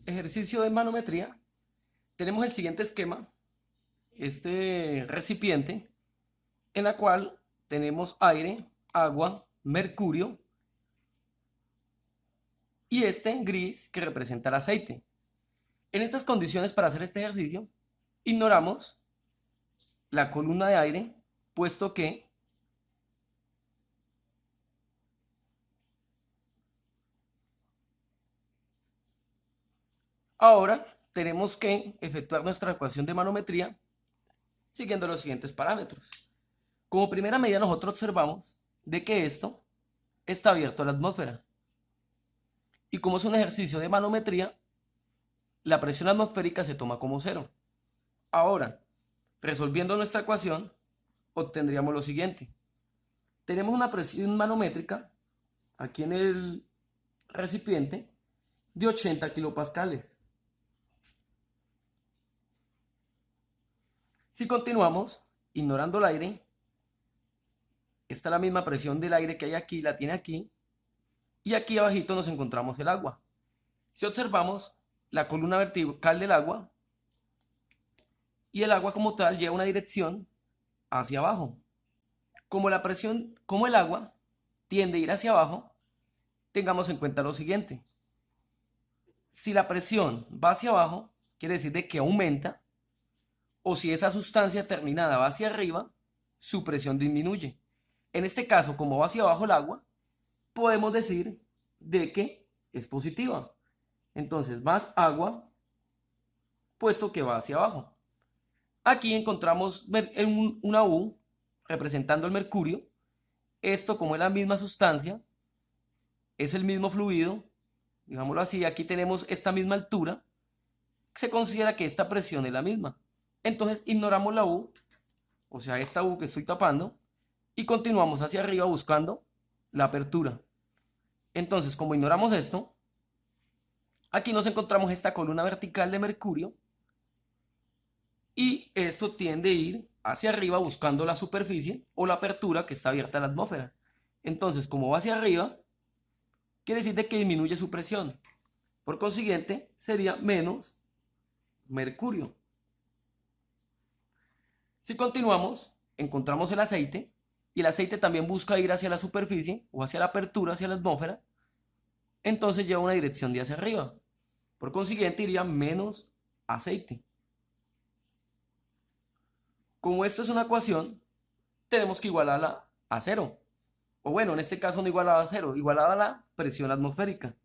ejercicio de manometría, tenemos el siguiente esquema, este recipiente, en la cual tenemos aire, agua, mercurio y este en gris que representa el aceite. En estas condiciones para hacer este ejercicio, ignoramos la columna de aire, puesto que ahora tenemos que efectuar nuestra ecuación de manometría siguiendo los siguientes parámetros. Como primera medida nosotros observamos de que esto está abierto a la atmósfera. Y como es un ejercicio de manometría, la presión atmosférica se toma como cero. Ahora, resolviendo nuestra ecuación, obtendríamos lo siguiente. Tenemos una presión manométrica aquí en el recipiente de 80 kilopascales. Si continuamos, ignorando el aire, esta es la misma presión del aire que hay aquí, la tiene aquí, y aquí abajito nos encontramos el agua. Si observamos la columna vertical del agua, y el agua como tal lleva una dirección hacia abajo. Como el agua tiende a ir hacia abajo, tengamos en cuenta lo siguiente. Si la presión va hacia abajo, quiere decir de que aumenta, o si esa sustancia terminada va hacia arriba, su presión disminuye. En este caso, como va hacia abajo el agua, podemos decir de que es positiva. Entonces, más agua, puesto que va hacia abajo. Aquí encontramos una U representando el mercurio. Esto, como es la misma sustancia, es el mismo fluido, digámoslo así, aquí tenemos esta misma altura, se considera que esta presión es la misma. Entonces ignoramos la U, o sea, esta U que estoy tapando, y continuamos hacia arriba buscando la apertura. Entonces, como ignoramos esto, aquí nos encontramos esta columna vertical de mercurio, y esto tiende a ir hacia arriba buscando la superficie o la apertura que está abierta a la atmósfera. Entonces, como va hacia arriba, quiere decir de que disminuye su presión. Por consiguiente, sería menos mercurio. Si continuamos, encontramos el aceite y el aceite también busca ir hacia la superficie o hacia la apertura, hacia la atmósfera, entonces lleva una dirección de hacia arriba. Por consiguiente, iría menos aceite. Como esto es una ecuación, tenemos que igualarla a cero. O bueno, en este caso no igualada a cero, igualada a la presión atmosférica.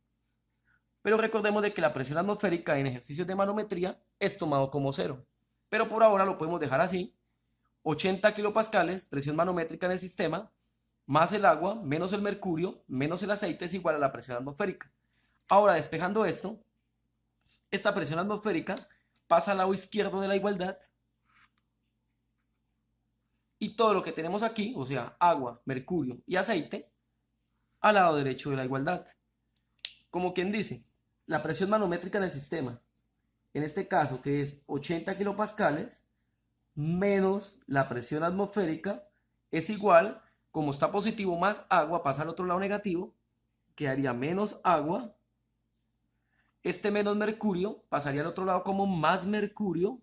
Pero recordemos de que la presión atmosférica en ejercicios de manometría es tomado como cero. Pero por ahora lo podemos dejar así. 80 kilopascales, presión manométrica en el sistema, más el agua, menos el mercurio, menos el aceite es igual a la presión atmosférica. Ahora, despejando esto, esta presión atmosférica pasa al lado izquierdo de la igualdad y todo lo que tenemos aquí, o sea, agua, mercurio y aceite, al lado derecho de la igualdad. Como quien dice, la presión manométrica en el sistema, en este caso que es 80 kilopascales, menos la presión atmosférica, es igual, como está positivo más agua, pasa al otro lado negativo, quedaría menos agua. Este menos mercurio pasaría al otro lado como más mercurio.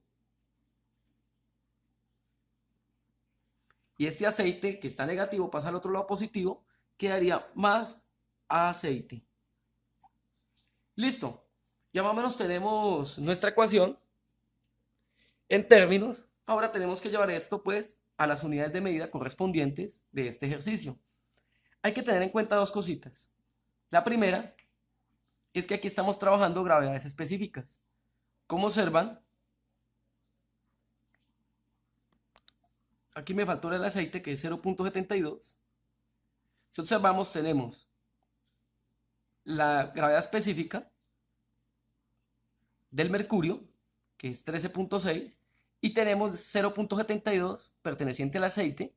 Y este aceite que está negativo pasa al otro lado positivo, quedaría más aceite. Listo. Ya más o menos tenemos nuestra ecuación en términos. Ahora tenemos que llevar esto pues a las unidades de medida correspondientes de este ejercicio. Hay que tener en cuenta dos cositas. La primera es que aquí estamos trabajando gravedades específicas. Como observan, aquí me faltó el aceite que es 0.72. Si observamos, tenemos la gravedad específica del mercurio, que es 13.6, y tenemos 0.72 perteneciente al aceite.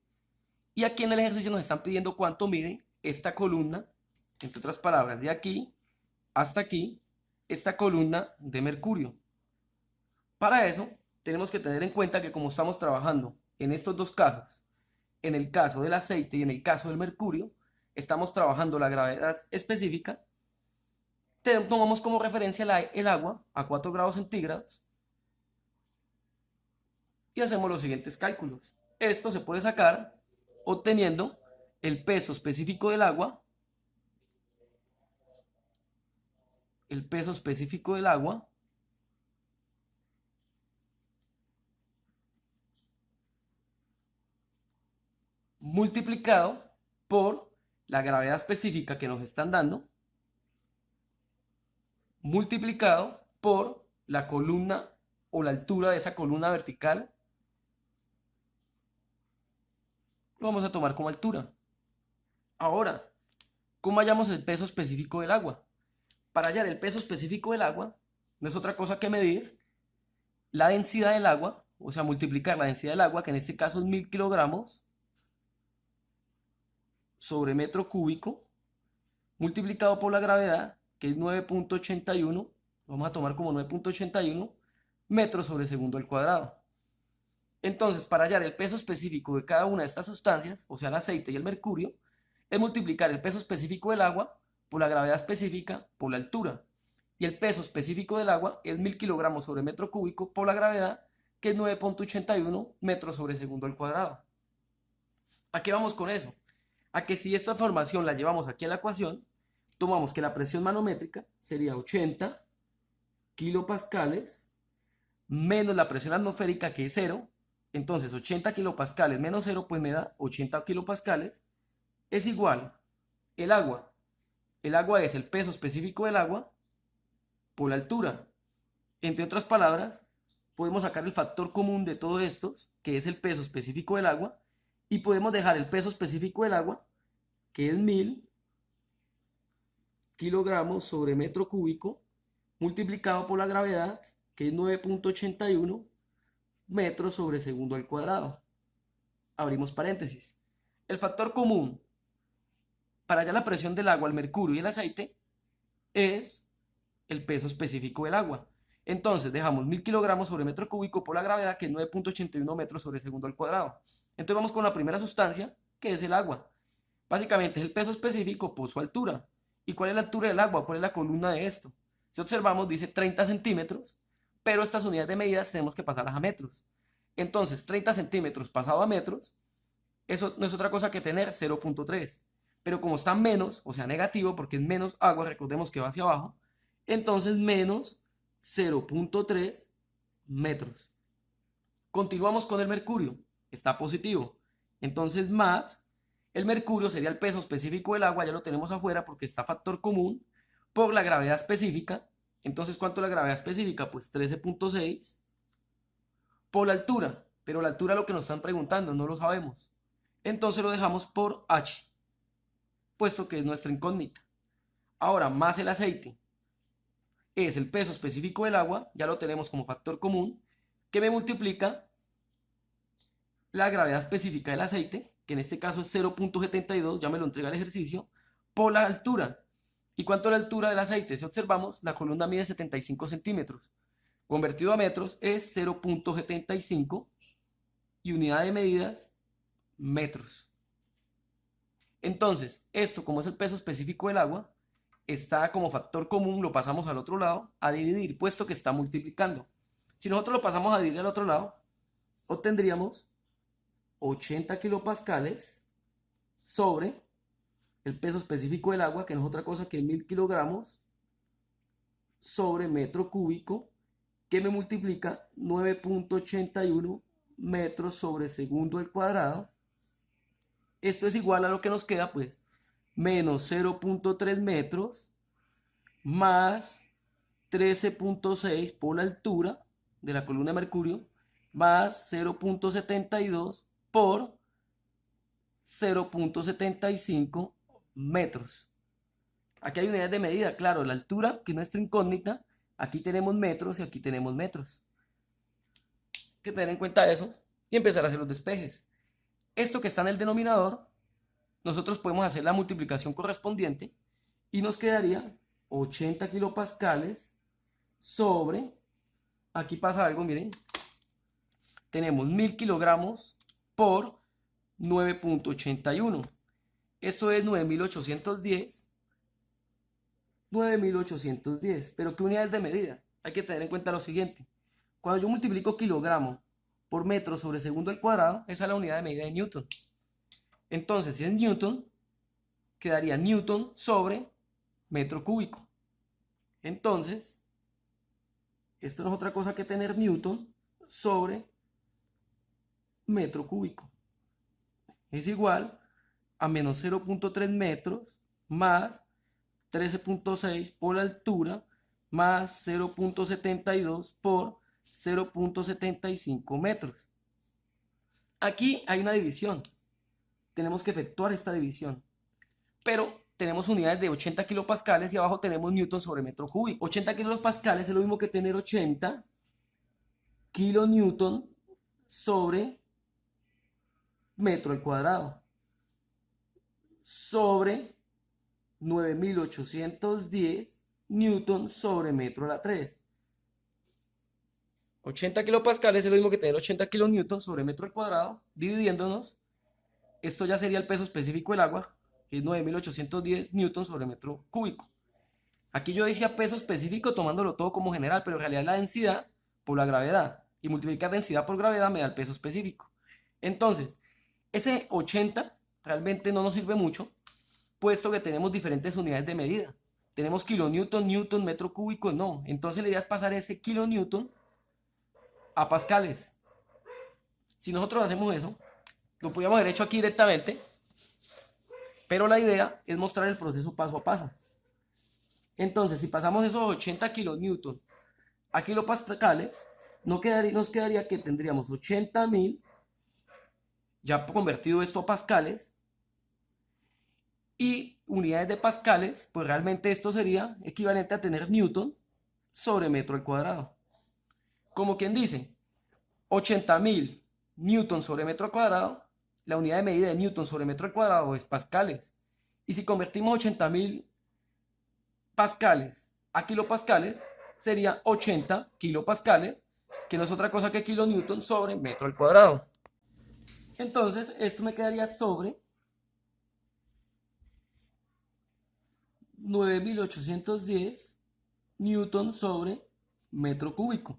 Y aquí en el ejercicio nos están pidiendo cuánto mide esta columna, entre otras palabras, de aquí hasta aquí, esta columna de mercurio. Para eso, tenemos que tener en cuenta que como estamos trabajando en estos dos casos, en el caso del aceite y en el caso del mercurio, estamos trabajando la gravedad específica Tomamos como referencia el agua a 4 grados centígrados y hacemos los siguientes cálculos. Esto se puede sacar obteniendo el peso específico del agua, multiplicado por la gravedad específica que nos están dando, multiplicado por la columna o la altura de esa columna vertical. Lo vamos a tomar como altura. Ahora, ¿cómo hallamos el peso específico del agua? Para hallar el peso específico del agua, no es otra cosa que medir la densidad del agua, o sea, multiplicar la densidad del agua, que en este caso es 1000 kilogramos, sobre metro cúbico, multiplicado por la gravedad, que es 9.81, vamos a tomar como 9.81 metros sobre segundo al cuadrado. Entonces, para hallar el peso específico de cada una de estas sustancias, o sea, el aceite y el mercurio, es multiplicar el peso específico del agua por la gravedad específica por la altura. Y el peso específico del agua es 1000 kilogramos sobre metro cúbico por la gravedad, que es 9.81 metros sobre segundo al cuadrado. ¿A qué vamos con eso? A que si esta información la llevamos aquí a la ecuación, tomamos que la presión manométrica sería 80 kilopascales menos la presión atmosférica, que es 0. Entonces 80 kilopascales menos 0 pues me da 80 kilopascales, es igual el agua. El agua es el peso específico del agua por la altura. Entre otras palabras, podemos sacar el factor común de todos estos, que es el peso específico del agua, y podemos dejar el peso específico del agua, que es 1000 kilogramos sobre metro cúbico, multiplicado por la gravedad, que es 9.81 metros sobre segundo al cuadrado. Abrimos paréntesis. El factor común para hallar la presión del agua, el mercurio y el aceite es el peso específico del agua. Entonces dejamos 1000 kilogramos sobre metro cúbico por la gravedad, que es 9.81 metros sobre segundo al cuadrado. Entonces vamos con la primera sustancia, que es el agua. Básicamente es el peso específico por su altura. ¿Y cuál es la altura del agua? ¿Cuál es la columna de esto? Si observamos, dice 30 centímetros, pero estas unidades de medidas tenemos que pasarlas a metros. Entonces 30 centímetros pasado a metros, eso no es otra cosa que tener 0.3. Pero como está menos, o sea negativo, porque es menos agua, recordemos que va hacia abajo, entonces menos 0.3 metros. Continuamos con el mercurio, está positivo. Entonces más, el mercurio sería el peso específico del agua, ya lo tenemos afuera porque está factor común, por la gravedad específica. Entonces, ¿cuánto es la gravedad específica? Pues 13.6 por la altura, pero la altura lo que nos están preguntando, no lo sabemos. Entonces lo dejamos por H, puesto que es nuestra incógnita. Ahora, más el aceite es el peso específico del agua, ya lo tenemos como factor común, que me multiplica la gravedad específica del aceite, que en este caso es 0.72, ya me lo entrega el ejercicio, por la altura. ¿Y cuánto es la altura del aceite? Si observamos, la columna mide 75 centímetros. Convertido a metros es 0.75 y unidad de medidas, metros. Entonces, esto como es el peso específico del agua, está como factor común, lo pasamos al otro lado a dividir, puesto que está multiplicando. Si nosotros lo pasamos a dividir al otro lado, obtendríamos 80 kilopascales sobre el peso específico del agua, que no es otra cosa que 1000 kilogramos sobre metro cúbico, que me multiplica 9.81 metros sobre segundo al cuadrado. Esto es igual a lo que nos queda, pues, menos 0.3 metros más 13.6 por la altura de la columna de mercurio, más 0.72 por 0.75 metros. Aquí hay unidades de medida, claro, la altura, que es nuestra incógnita, aquí tenemos metros y aquí tenemos metros. Hay que tener en cuenta eso y empezar a hacer los despejes. Esto que está en el denominador, nosotros podemos hacer la multiplicación correspondiente y nos quedaría 80 kilopascales sobre, aquí pasa algo, miren, tenemos 1000 kilogramos por 9.81. Esto es 9810 9.810. Pero ¿qué unidades de medida? Hay que tener en cuenta lo siguiente. Cuando yo multiplico kilogramo por metro sobre segundo al cuadrado, esa es la unidad de medida de Newton. Entonces, si es Newton, quedaría Newton sobre metro cúbico. Entonces, esto no es otra cosa que tener Newton sobre metro cúbico. Es igual a menos 0.3 metros más 13.6 por la altura más 0.72 por 0.75 metros. Aquí hay una división. Tenemos que efectuar esta división. Pero tenemos unidades de 80 kilopascales y abajo tenemos newton sobre metro cúbico. 80 kilopascales es lo mismo que tener 80 kilonewton sobre metro al cuadrado. Sobre 9.810 newton sobre metro a la 3. 80 kilopascales es lo mismo que tener 80 kilonewton sobre metro al cuadrado, dividiéndonos. Esto ya sería el peso específico del agua, que es 9.810 newton sobre metro cúbico. Aquí yo decía peso específico tomándolo todo como general, pero en realidad la densidad por la gravedad. Y multiplicar densidad por gravedad me da el peso específico. Entonces, ese 80 realmente no nos sirve mucho, puesto que tenemos diferentes unidades de medida. Tenemos kilonewton, newton, metro cúbico, no. Entonces la idea es pasar ese kilonewton a pascales. Si nosotros hacemos eso, lo podríamos haber hecho aquí directamente, pero la idea es mostrar el proceso paso a paso. Entonces, si pasamos esos 80 kilonewton a kilopascales, nos quedaría que tendríamos 80.000, ya convertido esto a pascales, y unidades de pascales, pues realmente esto sería equivalente a tener newton sobre metro al cuadrado. Como quien dice, 80.000 newton sobre metro al cuadrado, la unidad de medida de newton sobre metro al cuadrado es pascales. Y si convertimos 80.000 pascales a kilopascales, sería 80 kilopascales, que no es otra cosa que kilonewton sobre metro al cuadrado. Entonces, esto me quedaría sobre 9.810 newton sobre metro cúbico.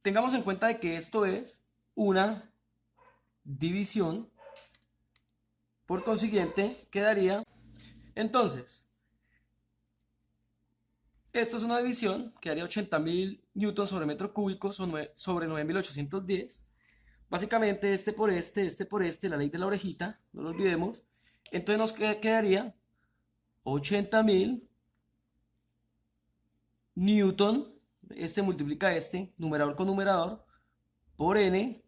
Tengamos en cuenta de que esto es una división, por consiguiente quedaría, entonces, esto es una división, quedaría 80.000 newton sobre metro cúbico sobre 9.810. Básicamente este por este, la ley de la orejita, no lo olvidemos. Entonces nos quedaría 80.000 newton, este multiplica este, numerador con numerador, por n,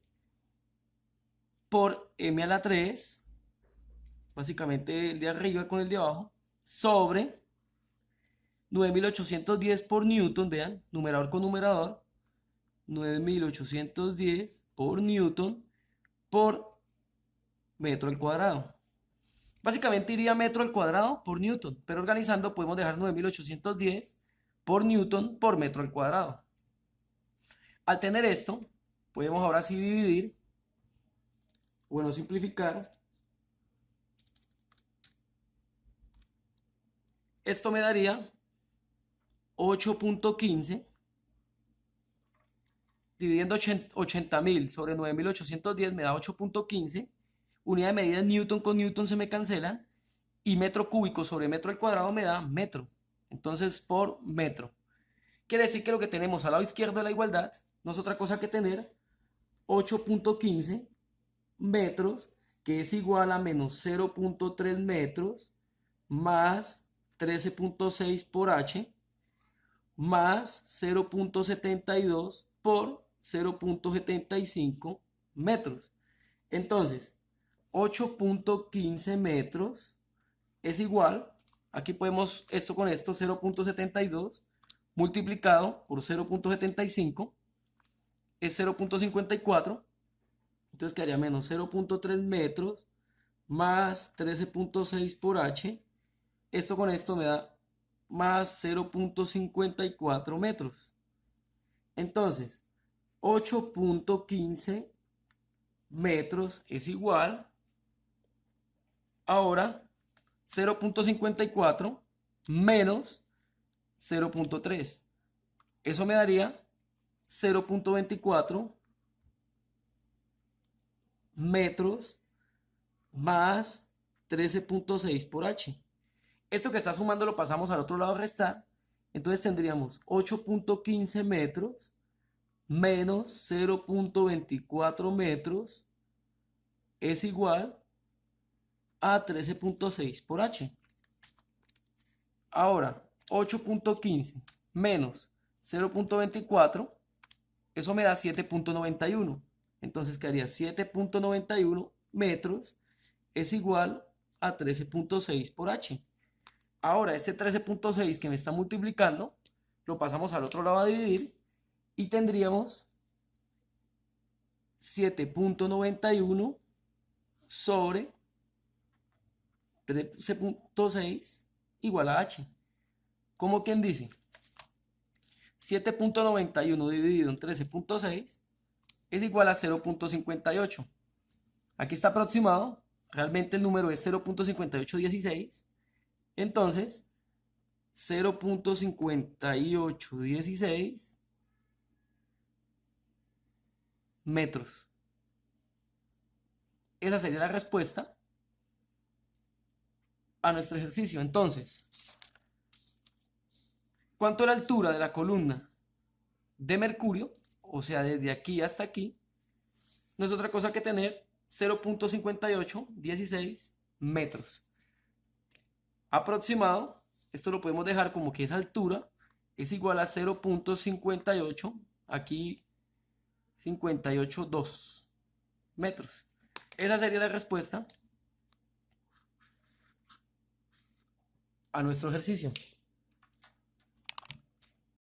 por m a la 3, básicamente el de arriba con el de abajo, sobre 9.810 por newton, vean, numerador con numerador, 9.810 por newton por metro al cuadrado. Básicamente iría metro al cuadrado por newton, pero organizando podemos dejar 9.810 por newton por metro al cuadrado. Al tener esto, podemos ahora sí dividir, bueno, simplificar. Esto me daría 8.15, dividiendo 80.000 sobre 9.810 me da 8.15. Unidad de medida newton con newton se me cancelan. Y metro cúbico sobre metro al cuadrado me da metro. Entonces, por metro. Quiere decir que lo que tenemos al lado izquierdo de la igualdad no es otra cosa que tener 8.15 metros, que es igual a menos 0.3 metros, más 13.6 por h, más 0.72 por 0.75 metros. Entonces, 8.15 metros es igual, aquí podemos esto con esto, 0.72 multiplicado por 0.75 es 0.54, entonces quedaría menos 0.3 metros más 13.6 por h, esto con esto me da más 0.54 metros. Entonces, 8.15 metros es igual, ahora 0.54 menos 0.3. Eso me daría 0.24 metros más 13.6 por h. Esto que está sumando lo pasamos al otro lado a restar. Entonces tendríamos 8.15 metros menos 0.24 metros es igual a 13.6 por h. Ahora, 8.15 menos 0.24, eso me da 7.91. Entonces quedaría 7.91 metros es igual a 13.6 por h. Ahora, este 13.6 que me está multiplicando, lo pasamos al otro lado a dividir y tendríamos 7.91 sobre 13.6 igual a h. ¿Cómo quien dice? 7.91 dividido en 13.6 es igual a 0.58. Aquí está aproximado, realmente el número es 0.5816. Entonces, 0.5816 metros. Esa sería la respuesta a nuestro ejercicio. Entonces, ¿cuánto es la altura de la columna de mercurio? O sea, desde aquí hasta aquí, no es otra cosa que tener 0.5816 metros. Aproximado, esto lo podemos dejar como que esa altura es igual a 0.58, aquí 58,2 metros. Esa sería la respuesta a nuestro ejercicio.